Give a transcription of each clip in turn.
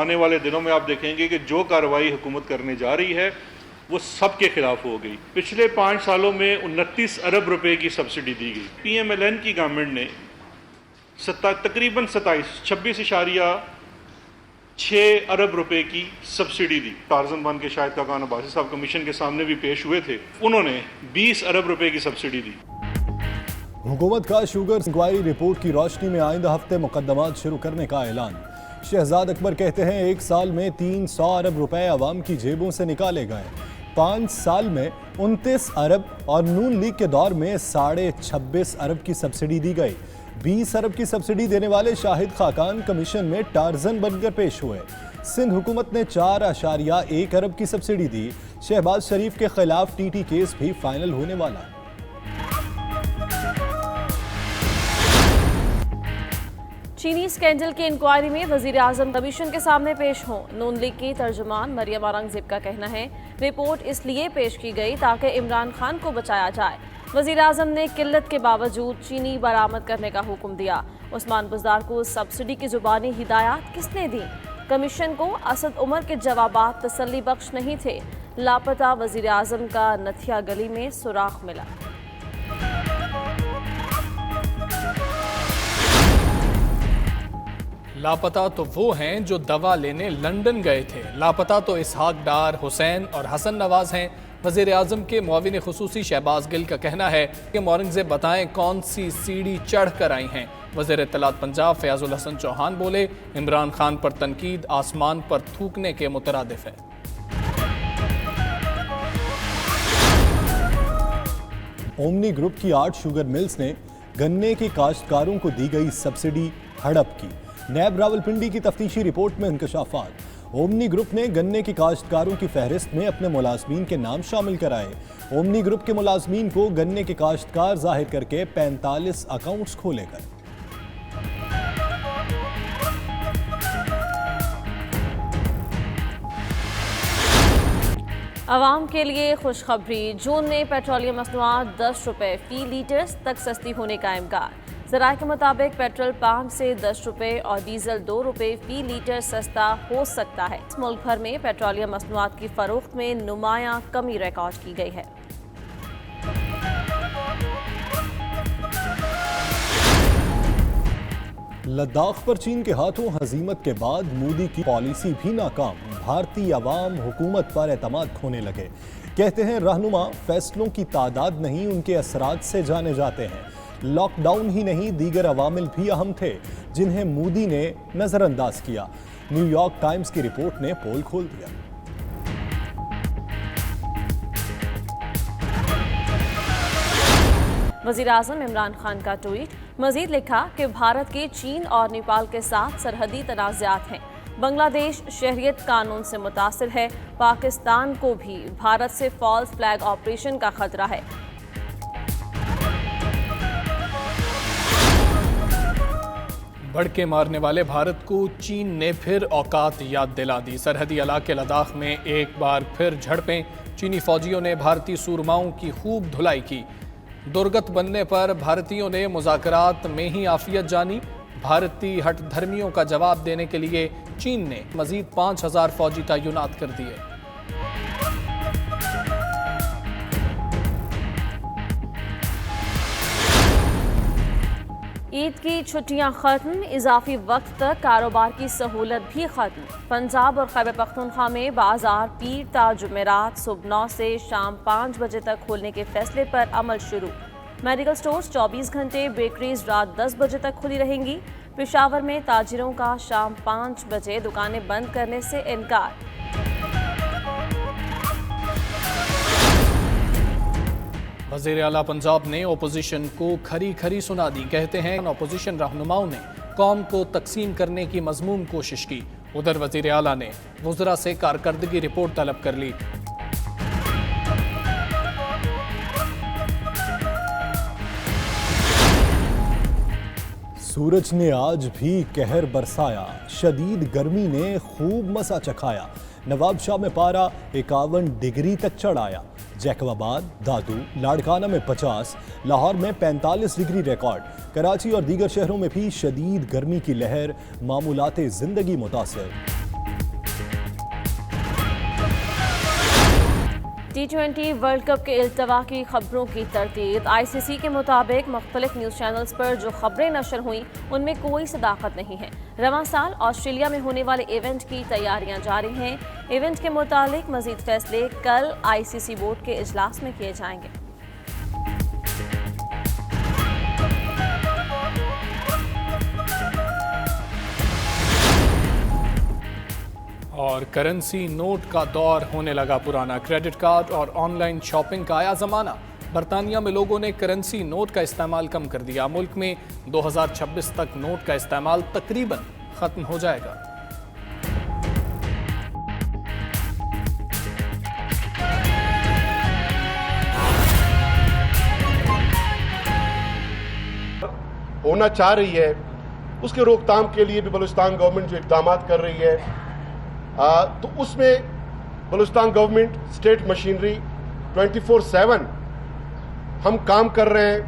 आने वाले दिनों में आप देखेंगे कि जो कार्रवाई हुकूमत करने जा रही है वो सबके खिलाफ हो गई। पिछले 5 सालों में 29 अरब रुपए की सब्सिडी दी गई। PMLN की गवर्नमेंट ने तकरीबन 26 अरब रुपए की सब्सिडी दी। टार्जन बन के शायद काकान अब्बासी साहब कमीशन के सामने भी पेश हुए थे, उन्होंने 20 अरब रुपए की सब्सिडी दी। हुकूमत का शुगर इंक्वायरी रिपोर्ट की रोशनी में आइंदा हफ्ते मुकदमात शुरू करने का ऐलान। शहजाद अकबर कहते हैं 1 साल में 300 अरब रुपए अवाम की जेबों से निकाले गए। 5 साल में 29 अरब और नून लीग के दौर में 26.5 अरब की सब्सिडी दी गई। 20 अरब की सब्सिडी देने वाले शाहिद खाकान कमीशन में टार्जन बनकर पेश हुए। सिंध हुकूमत ने 4.1 अरब की सब्सिडी दी। शहबाज शरीफ के खिलाफ TT केस भी फाइनल होने वाला। चीनी स्कैंडल की इंक्वायरी में वजीर आजम कमीशन के सामने पेश हों। नून लीग की तर्जुमान मरियम औरंगजेब का कहना है रिपोर्ट इसलिए पेश की गई ताकि इमरान खान को बचाया जाए। वजीर आजम ने किल्लत के बावजूद चीनी बरामद करने का हुक्म दिया। उस्मान बुज़दार को सब्सिडी की जुबानी हिदायत किसने दी? कमीशन को असद उमर के जवाबात तसल्ली बख्श नहीं थे। लापता वजीर आजम का नथिया गली में सुराख मिला। लापता तो वो हैं जो दवा लेने लंदन गए थे। लापता तो इसहाक डार, हुसैन और हसन नवाज हैं। वज़ीर आज़म के मुआविन खुसूसी शहबाज गिल का कहना है कि औरंगज़ेब बताएं कौन सी सीढ़ी चढ़ कर आई हैं। वज़ीर इत्तलात पंजाब फयाजुल हसन चौहान बोले इमरान खान पर तनकीद आसमान पर थूकने के मुतरादिफ है। ओमनी ग्रुप की 8 शुगर मिल्स ने गन्ने के काश्तकारों को दी गई सब्सिडी हड़प की। नैब रावलपिंडी की तफ्तीशी रिपोर्ट में इंकशाफात। ओमनी ग्रुप ने गन्ने के काश्तकारों की फहरिस्त में अपने मुलाजमीन के नाम शामिल कराए। ओमनी ग्रुप के मुलाजमीन को गन्ने के काश्तकार जाहिर करके 45 अकाउंट्स खोले गए। आवाम के लिए खुशखबरी। जून में पेट्रोलियम मसनूआत 10 रुपये फी लीटर तक सस्ती होने का इम्कान। ज़राए के मुताबिक पेट्रोल 5 से 10 रुपये और डीजल 2 रुपये फी लीटर सस्ता हो सकता है। मुल्क भर में पेट्रोलियम मसनूआत की फरोख्त में नुमायां कमी रिकॉर्ड की गई है। लद्दाख पर चीन के हाथों हजीमत के बाद मोदी की पॉलिसी भी नाकाम। भारतीय अवाम हुकूमत पर एतमाद खोने लगे। कहते हैं रहनुमा फैसलों की तादाद नहीं उनके असरात से जाने जाते हैं। लॉकडाउन ही नहीं दीगर अवामिल भी अहम थे जिन्हें मोदी ने नजरअंदाज किया। न्यूयॉर्क टाइम्स की रिपोर्ट ने पोल खोल दिया। वज़ीर आज़म इमरान खान का ट्वीट। मजीद लिखा कि भारत के चीन और नेपाल के साथ सरहदी तनाज़ात हैं। बांग्लादेश शहरियत कानून से मुतासिर है। पाकिस्तान को भी भारत से फॉल्स फ्लैग ऑपरेशन का खतरा है। बढ़ के मारने वाले भारत को चीन ने फिर औकात याद दिला दी। सरहदी इलाके लद्दाख में एक बार फिर झड़पें। चीनी फौजियों ने भारतीय सूरमाओं की खूब धुलाई की। दुर्गत बनने पर भारतीयों ने मुज़ाकरात में ही आफियत जानी। भारतीय हठधर्मियों का जवाब देने के लिए चीन ने मजीद 5000 फौजी तैनात कर दिए। ईद की छुट्टियां खत्म। इजाफी वक्त तक कारोबार की सहूलत भी खत्म। पंजाब और खैबर पख्तूनख्वा में बाजार पीर ता जुमेरात सुबह 9 से शाम 5 बजे तक खोलने के फैसले पर अमल शुरू। मेडिकल स्टोर्स 24 घंटे, बेकरीज रात 10 बजे तक खुली रहेंगी। पेशावर में ताजिरों का शाम 5 बजे दुकानें बंद करने से इनकार। वज़ीर आला पंजाब ने ओपोजिशन को खरी खरी सुना दी। कहते हैं ओपोजिशन रहनुमाओं ने कौम को तकसीम करने की मज़मूम कोशिश की। उधर वज़ीर आला ने वज़रा से कारकर्दगी रिपोर्ट तलब कर ली। सूरज ने आज भी कहर बरसाया। शदीद गर्मी ने खूब मसा चखाया। नवाबशाह में पारा 51 डिग्री तक चढ़ आया। जैकबाबाद, दादू, लाड़काना में 50, लाहौर में 45 डिग्री रिकॉर्ड। कराची और दीगर शहरों में भी शदीद गर्मी की लहर, मामूलाते जिंदगी मुतासिर। T20 वर्ल्ड कप के इल्तवा की खबरों की तरतीब। ICC के मुताबिक मुख्तलिफ न्यूज़ चैनल्स पर जो खबरें नशर हुई उनमें कोई सदाकत नहीं है। रवां साल ऑस्ट्रेलिया में होने वाले इवेंट की तैयारियां जारी हैं। इवेंट के मुतालिक मजीद फैसले कल ICC बोर्ड के इजलास में किए जाएंगे। और करेंसी नोट का दौर होने लगा पुराना। क्रेडिट कार्ड और ऑनलाइन शॉपिंग का आया ज़माना। बरतानिया में लोगों ने करेंसी नोट का इस्तेमाल कम कर दिया। मुल्क में 2026 तक नोट का इस्तेमाल तकरीबन ख़त्म हो जाएगा। होना चाह रही है, उसके रोकथाम के लिए भी बलूचिस्तान गवर्नमेंट जो इक़दाम कर रही है, तो उसमें बलूचिस्तान गवर्नमेंट स्टेट मशीनरी 24/7 हम काम कर रहे हैं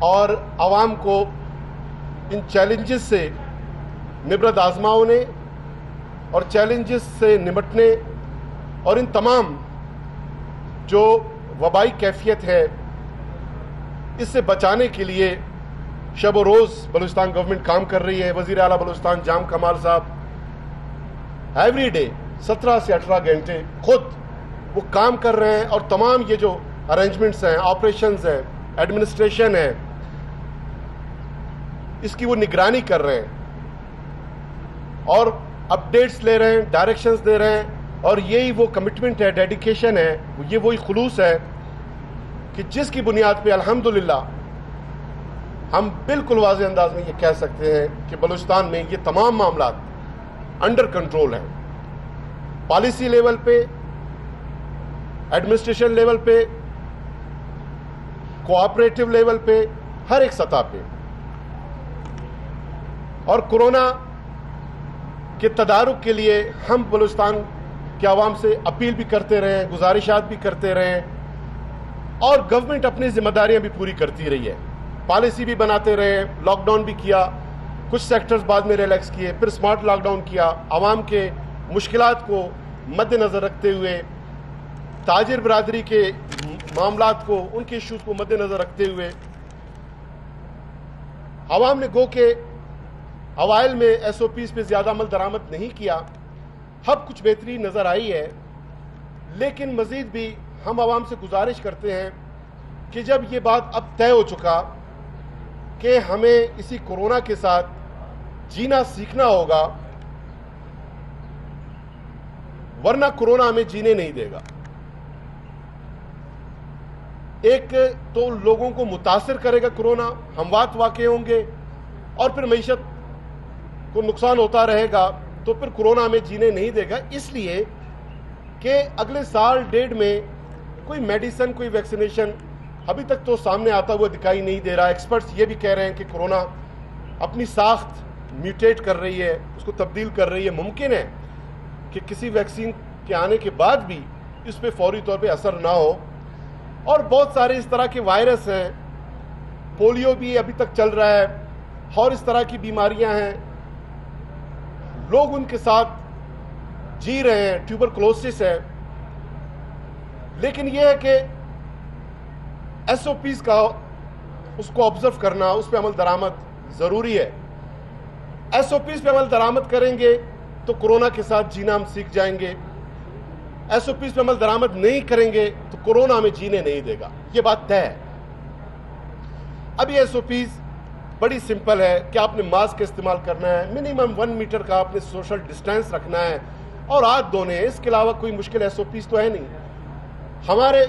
और आवाम को इन चैलेंजेस से निबरत आजमाने और चैलेंजेस से निपटने और इन तमाम जो वबाई कैफियत है इससे बचाने के लिए शब व रोज़ बलूचिस्तान गवर्नमेंट काम कर रही है। वज़ीर आला बलूचिस्तान जाम कमाल साहब एवरी डे 17 से 18 घंटे खुद वो काम कर रहे हैं और तमाम ये जो अरेंजमेंट्स हैं, ऑपरेशंस हैं, एडमिनिस्ट्रेशन है, इसकी वो निगरानी कर रहे हैं और अपडेट्स ले रहे हैं, डायरेक्शंस दे रहे हैं। और यही वो कमिटमेंट है, डेडिकेशन है, ये वही खुलूस है कि जिसकी बुनियाद पे अल्हम्दुलिल्लाह हम बिल्कुल वाज़ेह अंदाज में ये कह सकते हैं कि बलूचिस्तान में ये तमाम मामला अंडर कंट्रोल है। पॉलिसी लेवल पे, एडमिनिस्ट्रेशन लेवल पे, कोऑपरेटिव लेवल पे, हर एक सतह पे। और कोरोना के तदारुक के लिए हम बलूचिस्तान के आवाम से अपील भी करते रहे, गुजारिशात भी करते रहे और गवर्नमेंट अपनी जिम्मेदारियां भी पूरी करती रही है। पॉलिसी भी बनाते रहे, लॉकडाउन भी किया, कुछ सेक्टर्स बाद में रिलैक्स किए, फिर स्मार्ट लॉकडाउन किया। आवाम के मुश्किलात को मद्देनज़र रखते हुए, ताजिर बरादरी के मामलात को, उनके इश्यूज़ को मद्देनज़र रखते हुए आवाम ने गो के अवाइल में SOPs पे ज़्यादा अमल दरामद नहीं किया। अब कुछ बेहतरी नज़र आई है, लेकिन मज़ीद भी हम आवाम से गुजारिश करते हैं कि जब ये बात अब तय हो चुका कि हमें इसी कोरोना के साथ जीना सीखना होगा, वरना कोरोना हमें जीने नहीं देगा। एक तो लोगों को मुतासिर करेगा कोरोना, हमवात वाक़े होंगे और फिर मईशत को नुकसान होता रहेगा, तो फिर कोरोना हमें जीने नहीं देगा। इसलिए कि अगले साल डेढ़ में कोई मेडिसिन, कोई वैक्सीनेशन अभी तक तो सामने आता हुआ दिखाई नहीं दे रहा। एक्सपर्ट्स ये भी कह रहे हैं कि कोरोना अपनी साख्त म्यूटेट कर रही है, उसको तब्दील कर रही है। मुमकिन है कि किसी वैक्सीन के आने के बाद भी इस पे फौरी तौर पे असर ना हो। और बहुत सारे इस तरह के वायरस हैं, पोलियो भी अभी तक चल रहा है और इस तरह की बीमारियां हैं, लोग उनके साथ जी रहे हैं, ट्यूबरकुलोसिस है। लेकिन यह है कि SOPs का उसको ऑब्जर्व करना, उस पर अमल दरामद ज़रूरी है। SOPs पे अमल दरामद करेंगे तो कोरोना के साथ जीना हम सीख जाएंगे। SOPs पे अमल दरामद नहीं करेंगे तो कोरोना हमें जीने नहीं देगा, ये बात तय है। अब ये SOPs बड़ी सिंपल है कि आपने मास्क का इस्तेमाल करना है, मिनिमम 1 मीटर का आपने सोशल डिस्टेंस रखना है और हाथ धोने हैं। इसके अलावा कोई मुश्किल SOPs तो है नहीं। हमारे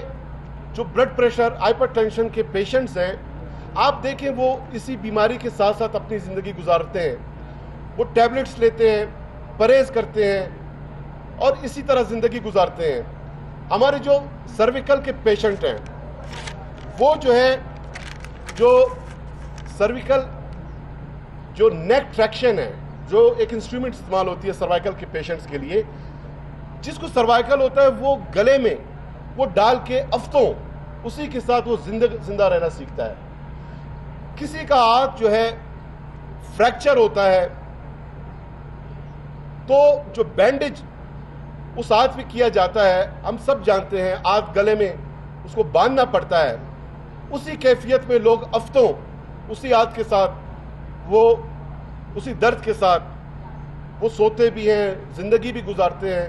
जो ब्लड प्रेशर, हाइपरटेंशन के पेशेंट्स हैं, आप देखें वो इसी बीमारी के साथ साथ अपनी ज़िंदगी गुजारते हैं, वो टैबलेट्स लेते हैं, परहेज़ करते हैं और इसी तरह ज़िंदगी गुजारते हैं। हमारे जो सर्विकल के पेशेंट हैं, वो जो है, जो सर्विकल जो नेक ट्रैक्शन है, जो एक इंस्ट्रूमेंट इस्तेमाल होती है सर्वाइकल के पेशेंट्स के लिए, जिसको सर्वाइकल होता है वो गले में वो डाल के हफ्तों उसी के साथ वो जिंदा रहना सीखता है। किसी का हाथ जो है फ्रैक्चर होता है तो जो बैंडेज उस आद पे किया जाता है, हम सब जानते हैं, आद गले में उसको बांधना पड़ता है। उसी कैफियत में लोग हफ्तों उसी आद के साथ, वो उसी दर्द के साथ वो सोते भी हैं, जिंदगी भी गुजारते हैं।